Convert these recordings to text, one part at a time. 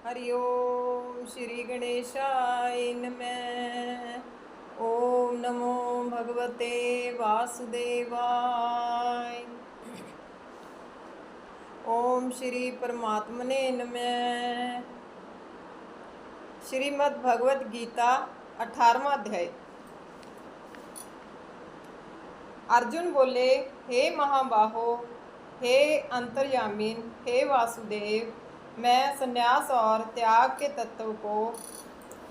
हरि ओम श्री गणेशाय नमः। ओम नमो भगवते वासुदेवाय। ओम श्री परमात्मने नमः। श्रीमद् भगवद गीता 18वां अध्याय। अर्जुन बोले, हे महाबाहो, हे अंतर्यामीन, हे वासुदेव, मैं संन्यास और त्याग के तत्व को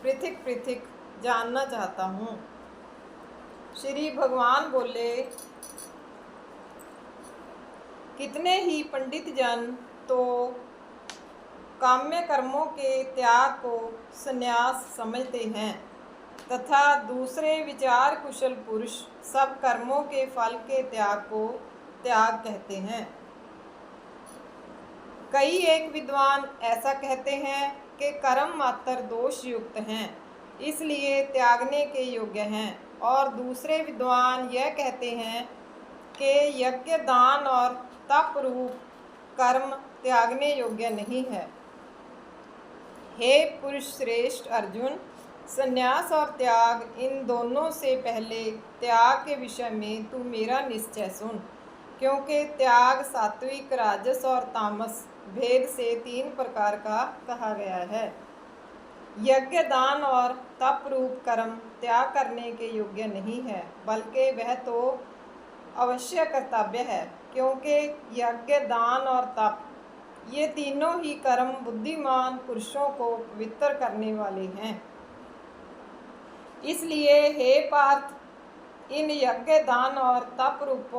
पृथक पृथक जानना चाहता हूँ। श्री भगवान बोले, कितने ही पंडित जन तो काम्य कर्मों के त्याग को संन्यास समझते हैं तथा दूसरे विचार कुशल पुरुष सब कर्मों के फल के त्याग को त्याग कहते हैं। कई एक विद्वान ऐसा कहते हैं कि कर्म मात्र दोष युक्त हैं, इसलिए त्यागने के योग्य हैं, और दूसरे विद्वान यह कहते हैं कि यज्ञ दान और तप रूप कर्म त्यागने योग्य नहीं है। हे पुरुष श्रेष्ठ अर्जुन, संन्यास और त्याग इन दोनों से पहले त्याग के विषय में तू मेरा निश्चय सुन, क्योंकि त्याग सात्विक, राजस और तामस भेद से 3 प्रकार का कहा गया है। यज्ञ दान और तप रूप कर्म त्याग करने के योग्य नहीं है, बल्कि वह तो अवश्य कर्तव्य है, क्योंकि यज्ञ दान और तप ये तीनों ही कर्म बुद्धिमान पुरुषों को पवित्र करने वाले हैं। इसलिए हे पार्थ, इन यज्ञ दान और तप रूप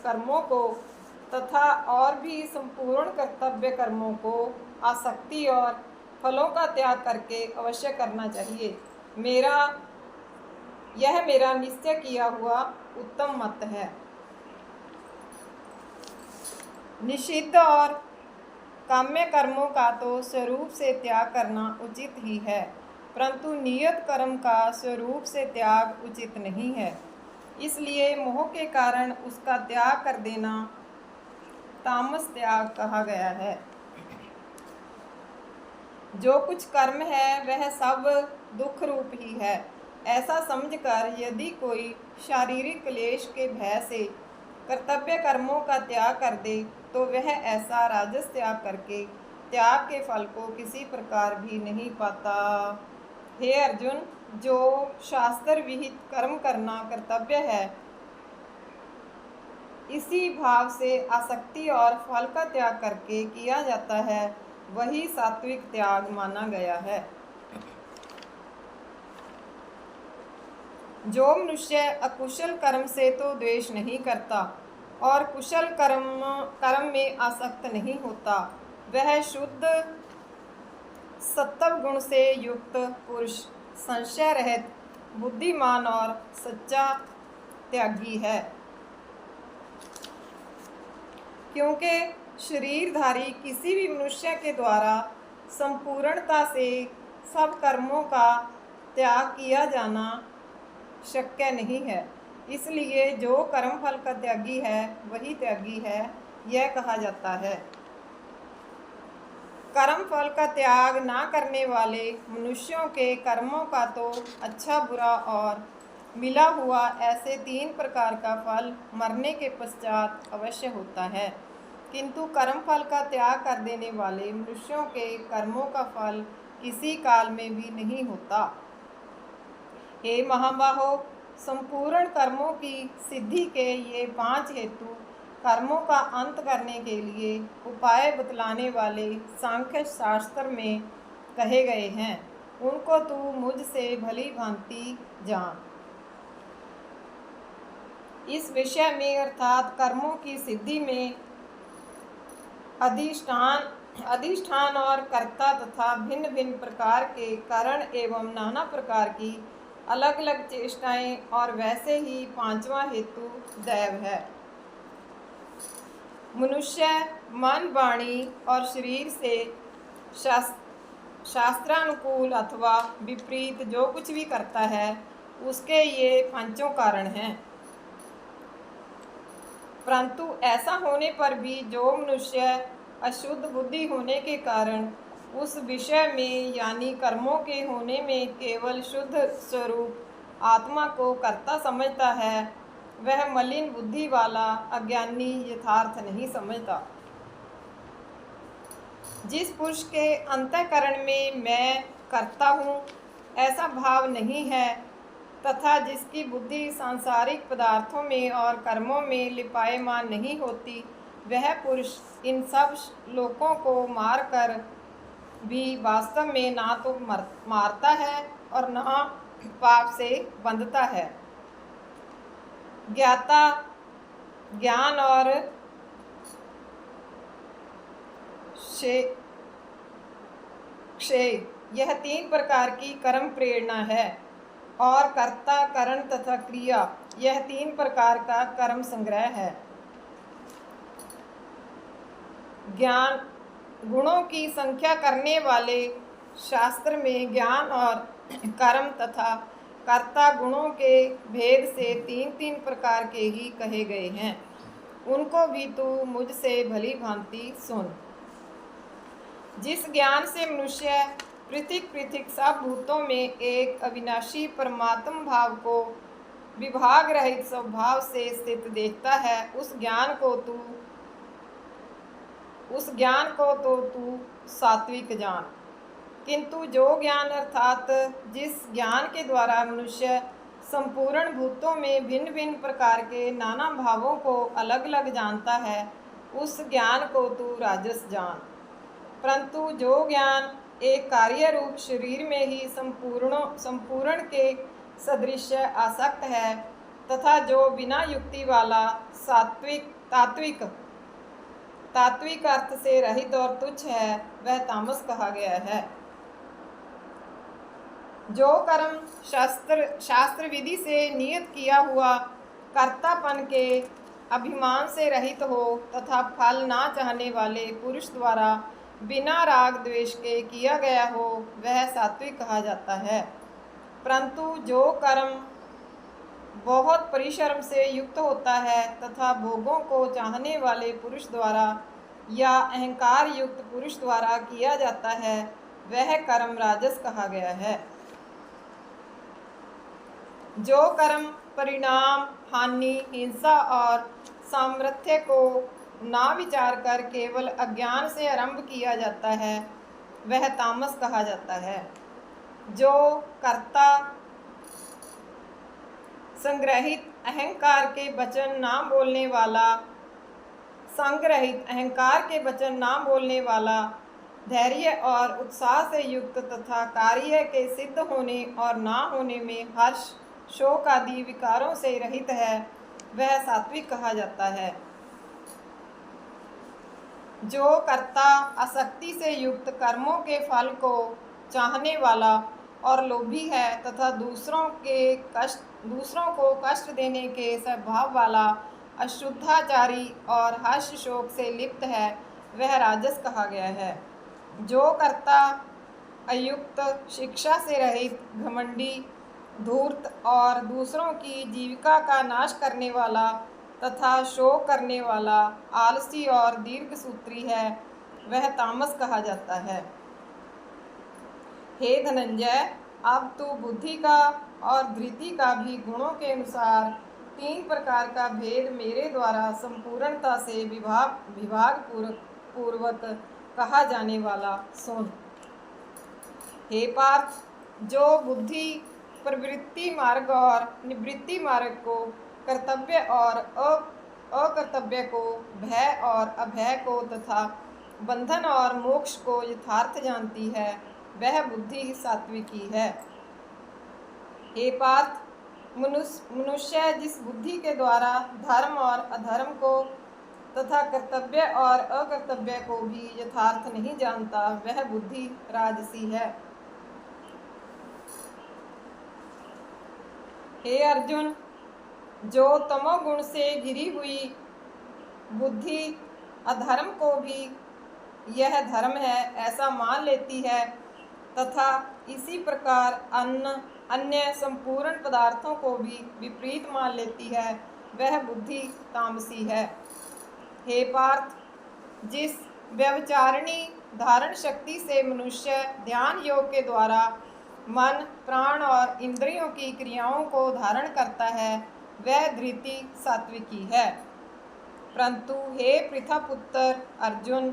कर्मों को तथा और भी संपूर्ण कर्तव्य कर्मों को आसक्ति और फलों का त्याग करके अवश्य करना चाहिए। यह मेरा निश्चय किया हुआ उत्तम मत है। निषिद्ध और काम्य कर्मों का तो स्वरूप से त्याग करना उचित ही है, परंतु नियत कर्म का स्वरूप से त्याग उचित नहीं है। इसलिए मोह के कारण उसका त्याग कर देना तामस त्याग कहा गया है। जो कुछ कर्म है वह सब दुख रूप ही है, ऐसा समझकर यदि कोई शारीरिक क्लेश के भय से कर्तव्य कर्मों का त्याग कर दे तो वह ऐसा राजस त्याग करके त्याग के फल को किसी प्रकार भी नहीं पाता। हे अर्जुन, जो शास्त्र विहित कर्म करना कर्तव्य है, इसी भाव से आसक्ति और फल का त्याग करके किया जाता है, वही सात्विक त्याग माना गया है। जो मनुष्य अकुशल कर्म से तो द्वेष नहीं करता और कुशल कर्म में आसक्त नहीं होता, वह शुद्ध सत्व गुण से युक्त पुरुष संशय रहित बुद्धिमान और सच्चा त्यागी है। क्योंकि शरीरधारी किसी भी मनुष्य के द्वारा संपूर्णता से सब कर्मों का त्याग किया जाना शक्य नहीं है, इसलिए जो कर्म फल का त्यागी है वही त्यागी है, यह कहा जाता है। कर्म फल का त्याग ना करने वाले मनुष्यों के कर्मों का तो अच्छा बुरा और मिला हुआ ऐसे 3 प्रकार का फल मरने के पश्चात अवश्य होता है, किंतु कर्म फल का त्याग कर देने वाले मनुष्यों के कर्मों का फल किसी काल में भी नहीं होता। हे महाबाहो, संपूर्ण कर्मों की सिद्धि के ये 5 हेतु कर्मों का अंत करने के लिए उपाय बतलाने वाले सांख्य शास्त्र में कहे गए हैं, उनको तू मुझसे भली भांति जान। इस विषय में अर्थात कर्मों की सिद्धि में अधिष्ठान और कर्ता तथा भिन्न भिन्न प्रकार के कारण एवं नाना प्रकार की अलग अलग चेष्टाएं, और वैसे ही 5वां हेतु दैव है। मनुष्य मन, वाणी और शरीर से शास्त्रानुकूल अथवा विपरीत जो कुछ भी करता है, उसके ये 5 कारण हैं। परंतु ऐसा होने पर भी जो मनुष्य अशुद्ध बुद्धि होने के कारण उस विषय में यानी कर्मों के होने में केवल शुद्ध स्वरूप आत्मा को कर्ता समझता है, वह मलिन बुद्धि वाला अज्ञानी यथार्थ नहीं समझता। जिस पुरुष के अंतःकरण में मैं करता हूँ ऐसा भाव नहीं है तथा जिसकी बुद्धि सांसारिक पदार्थों में और कर्मों में लिपायमान नहीं होती, वह पुरुष इन सब लोकों को मारकर भी वास्तव में ना तो मारता है और ना पाप से बंधता है। ज्ञाता, ज्ञान और क्षय यह 3 प्रकार की कर्म प्रेरणा है और कर्ता, करण तथा क्रिया यह 3 प्रकार का कर्म संग्रह है। ज्ञान गुणों की संख्या करने वाले शास्त्र में ज्ञान और कर्म तथा कर्ता गुणों के भेद से 3-3 प्रकार के ही कहे गए हैं। उनको भी तू मुझसे भली भांति सुन। जिस ज्ञान से मनुष्य पृथक पृथक सब भूतों में एक अविनाशी परमात्म भाव को विभाग रहित स्वभाव से स्थित देखता है, उस ज्ञान को तो तू सात्विक जान। किंतु जो ज्ञान अर्थात जिस ज्ञान के द्वारा मनुष्य संपूर्ण भूतों में भिन्न भिन्न प्रकार के नाना भावों को अलग अलग जानता है, उस ज्ञान को तू राजस जान। परंतु जो ज्ञान एक कार्य रूप शरीर में ही संपूर्ण के सदृश आसक्त है तथा जो बिना युक्ति वाला तात्विक अर्थ से रहित और तुच्छ है, वह तामस कहा गया है। जो कर्म शास्त्र विधि से नियत किया हुआ कर्तापन के अभिमान से रहित हो तथा फल ना चाहने वाले पुरुष द्वारा बिना राग द्वेष के किया गया हो, वह सात्विक कहा जाता है। परंतु जो कर्म बहुत परिश्रम से युक्त होता है तथा भोगों को चाहने वाले पुरुष द्वारा या अहंकार युक्त पुरुष द्वारा किया जाता है, वह कर्म राजस कहा गया है। जो कर्म परिणाम, हानि, हिंसा और सामर्थ्य को ना विचार कर केवल अज्ञान से आरंभ किया जाता है, वह तामस कहा जाता है। जो कर्ता संग्रहित अहंकार के वचन ना बोलने वाला, संग्रहित अहंकार के वचन ना बोलने वाला, धैर्य और उत्साह से युक्त तथा कार्य के सिद्ध होने और ना होने में हर्ष, शोक आदि विकारों से रहित है, वह सात्विक कहा जाता है। जो कर्ता आसक्ति से युक्त कर्मों के फल को चाहने वाला और लोभी है तथा दूसरों को कष्ट देने के स्वभाव वाला, अशुद्धाचारी और हर्ष शोक से लिप्त है, वह राजस कहा गया है। जो कर्ता अयुक्त, शिक्षा से रहित, घमंडी, धूर्त और दूसरों की जीविका का नाश करने वाला तथा शोक करने वाला, आलसी और दीर्घसूत्री है, वह तामस कहा जाता है। हे धनंजय, अब तू बुद्धि का और धृति का भी गुणों के अनुसार 3 प्रकार का भेद मेरे द्वारा संपूर्णता से विभाग पूर्वक कहा जाने वाला सुन। हे पार्थ, जो बुद्धि प्रवृत्ति मार्ग और निवृत्ति मार्ग को, कर्तव्य और अकर्तव्य को, भय और अभय को तथा बंधन और मोक्ष को यथार्थ जानती है, वह बुद्धि सात्विकी है। हे पार्थ, मनुष्य जिस बुद्धि के द्वारा धर्म और अधर्म को तथा कर्तव्य और अकर्तव्य को भी यथार्थ नहीं जानता, वह बुद्धि राजसी है। हे अर्जुन, जो तमोगुण से घिरी हुई बुद्धि अधर्म को भी यह धर्म है ऐसा मान लेती है तथा इसी प्रकार अन्य संपूर्ण पदार्थों को भी विपरीत मान लेती है, वह बुद्धि तामसी है। हे पार्थ, जिस व्यभिचारिणी धारण शक्ति से मनुष्य ध्यान योग के द्वारा मन, प्राण और इंद्रियों की क्रियाओं को धारण करता है, वह धृति सात्विकी है। परंतु हे पृथापुत्र अर्जुन,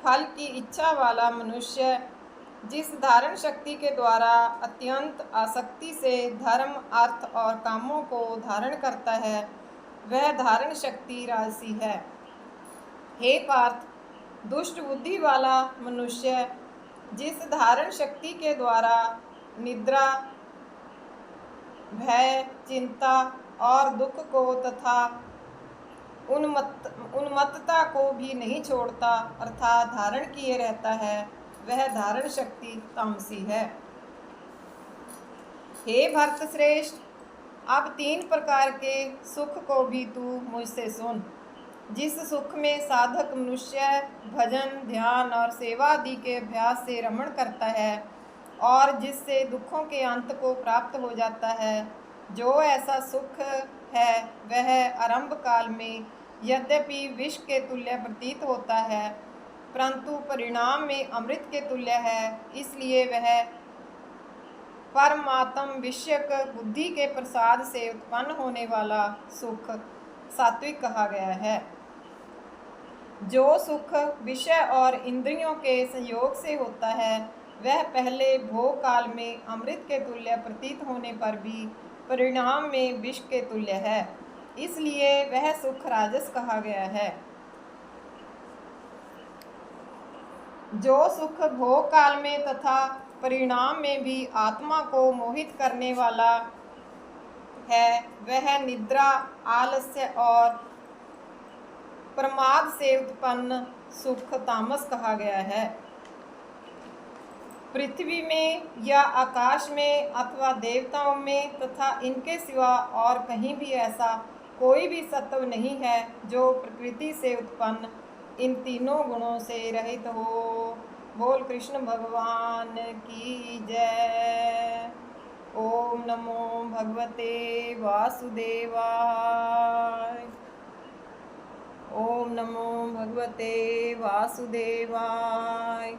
फल की इच्छा वाला मनुष्य जिस धारण शक्ति के द्वारा अत्यंत आसक्ति से धर्म, अर्थ और कामों को धारण करता है, वह धारण शक्ति राजसी है। हे पार्थ, दुष्ट बुद्धि वाला मनुष्य जिस धारण शक्ति के द्वारा निद्रा, भय, चिंता और दुख को तथा उन्मत्तता को भी नहीं छोड़ता अर्थात धारण किए रहता है, वह धारण शक्ति तामसी है। हे भरत श्रेष्ठ, अब 3 प्रकार के सुख को भी तू मुझसे सुन। जिस सुख में साधक मनुष्य भजन, ध्यान और सेवा आदि के अभ्यास से रमण करता है और जिससे दुखों के अंत को प्राप्त हो जाता है, जो ऐसा सुख है वह आरंभ काल में यद्यपि विष के तुल्य प्रतीत होता है, परंतु परिणाम में अमृत के तुल्य है। इसलिए वह परमात्म विषयक बुद्धि के प्रसाद से उत्पन्न होने वाला सुख सात्विक कहा गया है। जो सुख विषय और इंद्रियों के संयोग से होता है, वह पहले भोग काल में अमृत के तुल्य प्रतीत होने पर भी परिणाम में विष के तुल्य है, इसलिए वह सुख राजस कहा गया है। जो सुख भोग काल में तथा परिणाम में भी आत्मा को मोहित करने वाला है, वह निद्रा, आलस्य और प्रमाद से उत्पन्न सुख तामस कहा गया है। पृथ्वी में या आकाश में अथवा देवताओं में तथा इनके सिवा और कहीं भी ऐसा कोई भी सत्व नहीं है जो प्रकृति से उत्पन्न इन तीनों गुणों से रहित हो। बोल कृष्ण भगवान की जय। ओम नमो भगवते वासुदेवाय। ओम नमो भगवते वासुदेवाय।